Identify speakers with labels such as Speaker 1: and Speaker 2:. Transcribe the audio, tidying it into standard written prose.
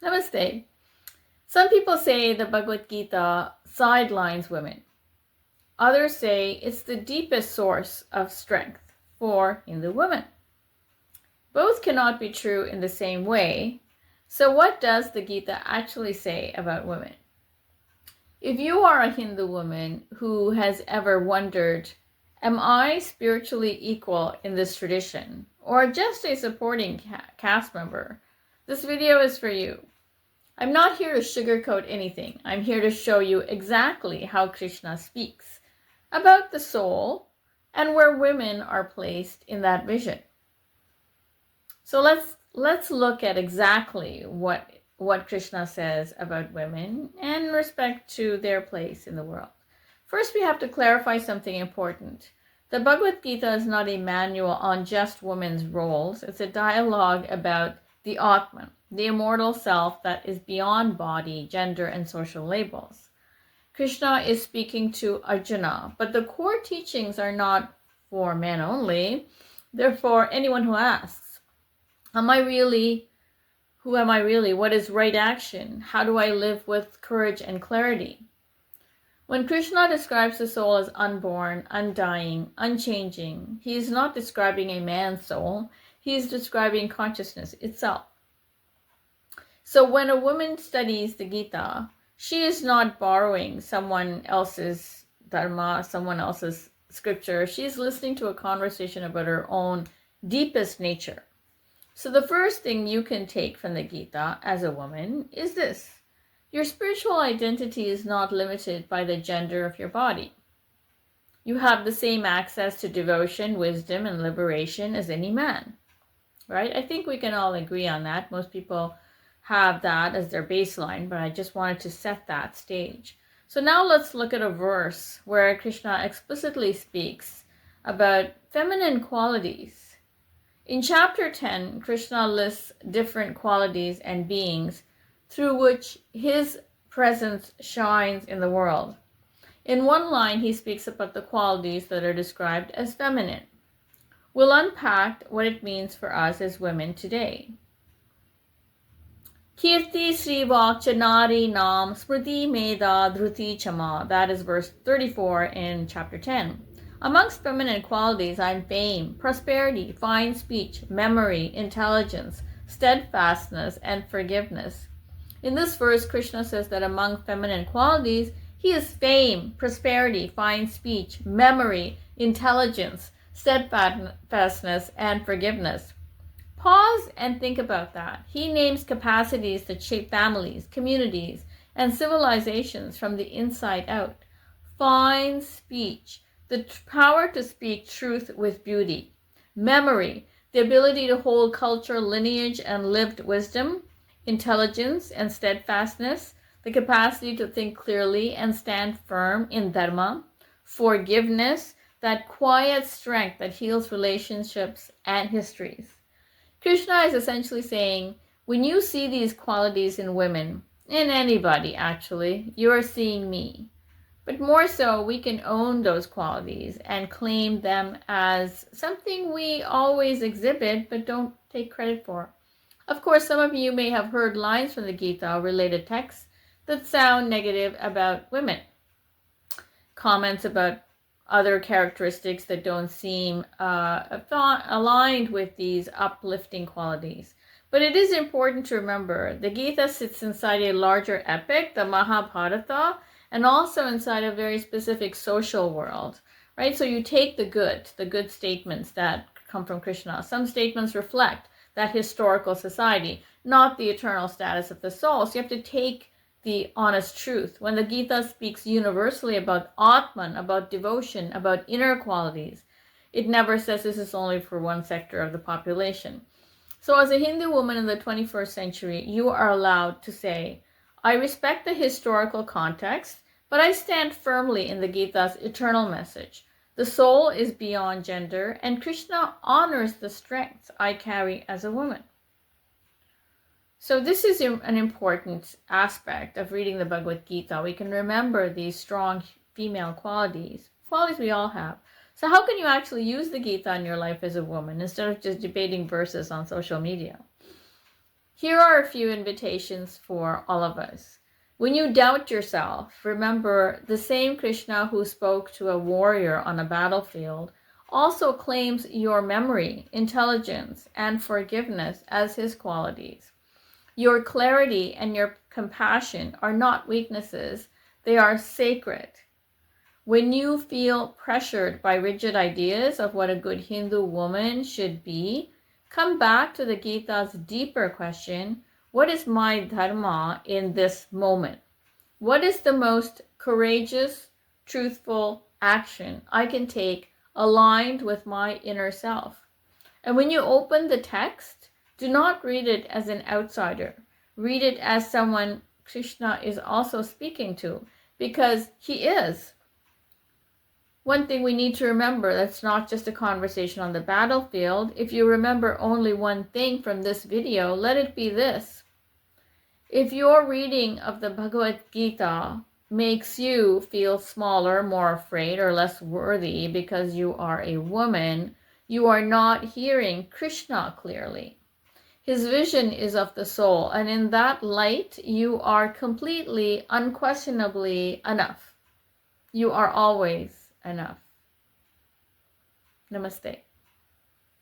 Speaker 1: Namaste. Some people say the Bhagavad Gita sidelines women. Others say it's the deepest source of strength for Hindu women. Both cannot be true in the same way. So what does the Gita actually say about women? If you are a Hindu woman who has ever wondered, am I spiritually equal in this tradition, or just a supporting caste member, this video is for you. I'm not here to sugarcoat anything. I'm here to show you exactly how Krishna speaks about the soul and where women are placed in that vision. So let's look at exactly what Krishna says about women in respect to their place in the world. First, we have to clarify something important. The Bhagavad Gita is not a manual on just women's roles. It's a dialogue about the Atman, the immortal self that is beyond body, gender, and social labels. Krishna is speaking to Arjuna, but the core teachings are not for men only. They're for anyone who asks, am I really? Who am I really? What is right action? How do I live with courage and clarity? When Krishna describes the soul as unborn, undying, unchanging, he is not describing a man's soul. He is describing consciousness itself. So when a woman studies the Gita, she is not borrowing someone else's Dharma, someone else's scripture. She's listening to a conversation about her own deepest nature. So the first thing you can take from the Gita as a woman is this. Your spiritual identity is not limited by the gender of your body. You have the same access to devotion, wisdom, and liberation as any man. Right? I think we can all agree on that. Most people have that as their baseline, but I just wanted to set that stage. So now let's look at a verse where Krishna explicitly speaks about feminine qualities. In chapter 10, Krishna lists different qualities and beings through which his presence shines in the world. In one line, he speaks about the qualities that are described as feminine. We'll unpack what it means for us as women today. Kirti Srivak Chanari Nam Smriti Meda Dhruti Kshama. That is verse 34 in chapter 10. Amongst feminine qualities, I'm fame, prosperity, fine speech, memory, intelligence, steadfastness, and forgiveness. In this verse, Krishna says that among feminine qualities, he is fame, prosperity, fine speech, memory, intelligence, steadfastness, and forgiveness. Pause and think about that. He names capacities that shape families, communities, and civilizations from the inside out. Fine speech, the power to speak truth with beauty. Memory, the ability to hold culture, lineage, and lived wisdom. Intelligence and steadfastness, the capacity to think clearly and stand firm in Dharma. Forgiveness, that quiet strength that heals relationships and histories. Krishna is essentially saying, when you see these qualities in women, in anybody actually, you are seeing me. But more so, we can own those qualities and claim them as something we always exhibit but don't take credit for. Of course, some of you may have heard lines from the Gita related texts that sound negative about women. Comments about other characteristics that don't seem aligned with these uplifting qualities. But it is important to remember the Gita sits inside a larger epic, the Mahabharata, and also inside a very specific social world, right? So you take the good statements that come from Krishna. Some statements reflect that historical society, not the eternal status of the soul. So you have to take the honest truth. When the Gita speaks universally about Atman, about devotion, about inner qualities, it never says this is only for one sector of the population. So as a Hindu woman in the 21st century, you are allowed to say, I respect the historical context, but I stand firmly in the Gita's eternal message. The soul is beyond gender, and Krishna honors the strengths I carry as a woman. So this is an important aspect of reading the Bhagavad Gita. We can remember these strong female qualities we all have. So how can you actually use the Gita in your life as a woman instead of just debating verses on social media? Here are a few invitations for all of us. When you doubt yourself, remember the same Krishna who spoke to a warrior on a battlefield also claims your memory, intelligence, and forgiveness as his qualities. Your clarity and your compassion are not weaknesses, they are sacred. When you feel pressured by rigid ideas of what a good Hindu woman should be, come back to the Gita's deeper question, what is my Dharma in this moment? What is the most courageous, truthful action I can take aligned with my inner self? And when you open the text, do not read it as an outsider. Read it as someone Krishna is also speaking to, because he is. One thing we need to remember, that's not just a conversation on the battlefield. If you remember only one thing from this video, let it be this. If your reading of the Bhagavad Gita makes you feel smaller, more afraid, or less worthy because you are a woman, you are not hearing Krishna clearly. His vision is of the soul, and in that light, you are completely, unquestionably enough. You are always enough. Namaste.